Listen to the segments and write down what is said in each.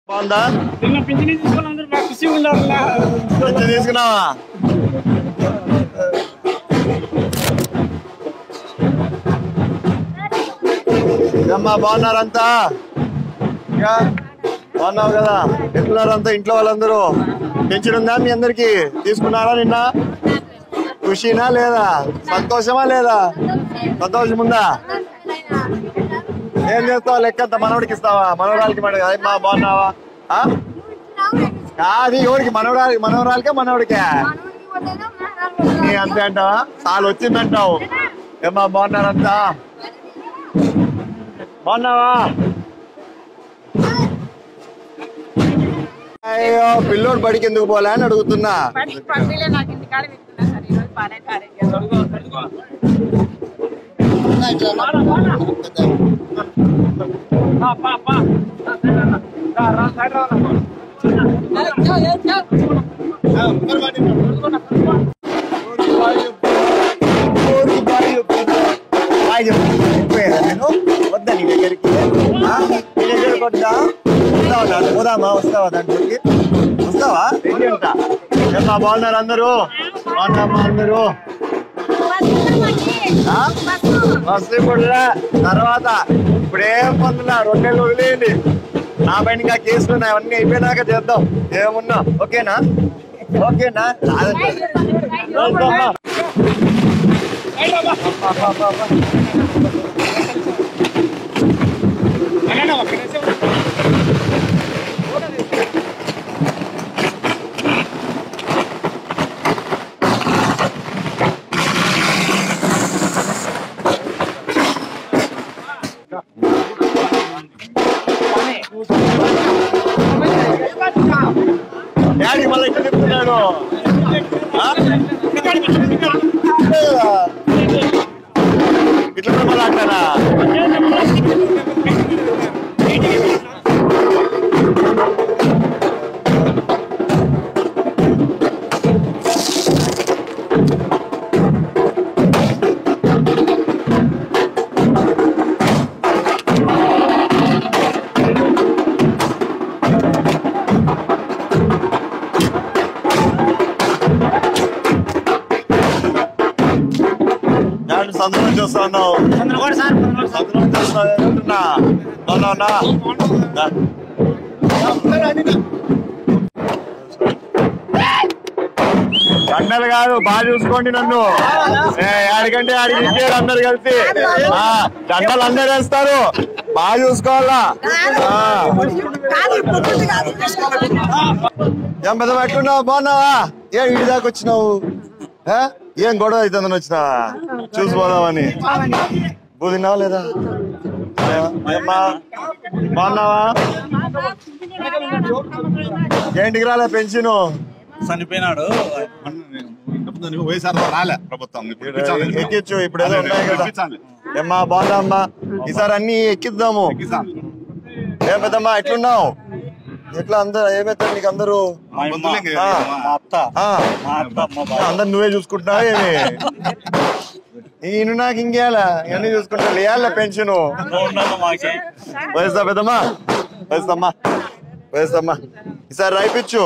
బాగుందా? తీసుకున్నావా? అమ్మా బాగున్నారంతా? బాగున్నావు కదా? ఎట్లున్నారంతా ఇంట్లో వాళ్ళందరూ? పెన్షన్ ఉందా మీ అందరికి? తీసుకున్నారా నిన్న? ఖుషీనా లేదా? సంతోషమా లేదా? సంతోషం ఉందా? ఏం చేస్తావు? లెక్కంత మనవడికి ఇస్తావా? మనవరాలకి అమ్మా బాగున్నావా? అది ఎవరికి? మనవరాలకే మనవడికే? నీ అంతే అంటావా? చాలు వచ్చిందంటావు. ఏమ్మా బాగున్నారంతా? బాగున్నావా? అయ్యో పిల్లోడు బడికి ఎందుకు పోలే అని అడుగుతున్నా. వద్దా నీ దగ్గరికి? కొద్దా పోదామా? వస్తావా? దాంట్లోకి వస్తావా? ఏమ్మా బాగున్నారు అందరూ? బాగున్నామ్మా అందరూ? బస్సు ఇప్పుడు తర్వాత ఇప్పుడేం పొందున్నా 2 నెలలు వదిలేయండి. నా పైన ఇంకా కేసులు ఉన్నాయి, అవన్నీ అయిపోయినాక చేద్దాం. ఏమున్నా ఓకేనా? ఓకేనా? డాడీ మళ్ళీ ఇక్కడ చెప్తున్నాడు. ఇట్లా మళ్ళీ అంటారా? సంతోషం చూస్తున్నావు. అన్నలు కాదు, బాగా చూసుకోండి నన్ను. ఆడికంటే ఆడికి ఇచ్చేది అందరు కలిసి. దండలు అందరు వేస్తారు, బాగా చూసుకోవాలా. ఏం పెద్ద ఎట్లున్నావు? బాగున్నావా? ఏం ఇంటి దాకా వచ్చినావు? ఏం గొడవ అవుతుందని వచ్చినావా? చూసిపోదామని. బూ తిన్నావా లేదా? బాగున్నావా? ఏంటికి రాలే పెన్షన్? చనిపోయినాడు, రాలే ప్రభుత్వం. ఎక్కించు, ఇప్పుడు ఏదో ఉన్నాయి కదా. ఏమ్మా బాగున్నా అమ్మా? ఈసారి అన్ని ఎక్కిద్దాము. ఏం పెద్దమ్మా ఎట్లున్నావు? ఎట్లా అందరు ఏమైతారు నీకు? అందరూ అందరు నువ్వే చూసుకుంటున్నావా ఏమి? నేను నాకు ఇంకేయాలా? ఇవన్నీ చూసుకుంటా లేయాల పెన్షన్. వయస్తా పెద్దమ్మా? వయస్తమ్మా? వయస్తమ్మా? ఈసారి రాయిపించు.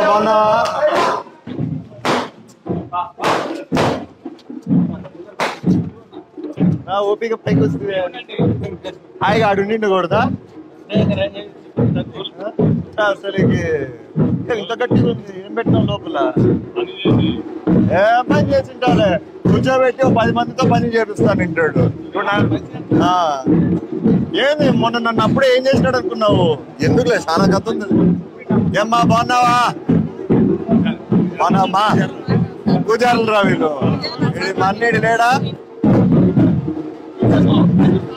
బాగున్నా? ఓపిక పైకి వస్తుంది. హాయిగా ఆడు నిండకూడదా? అసలు ఇంత గట్టిగా ఉంది. ఏం పెట్టినాం లోపల? ఏం పని చేసింటాలే. కూర్చోబెట్టి 10 మందితో పని చేపిస్తాను ఇంటాడు. ఏంది మొన్న నన్ను అప్పుడే ఏం చేసినాడు అనుకున్నావు? ఎందుకులే, చాలా కథ ఉంది. ఏమ్మా బాగున్నావా? బాగున్నామ్మా? పూజారులు రా వీళ్ళు. మా అన్నేడు లేడా?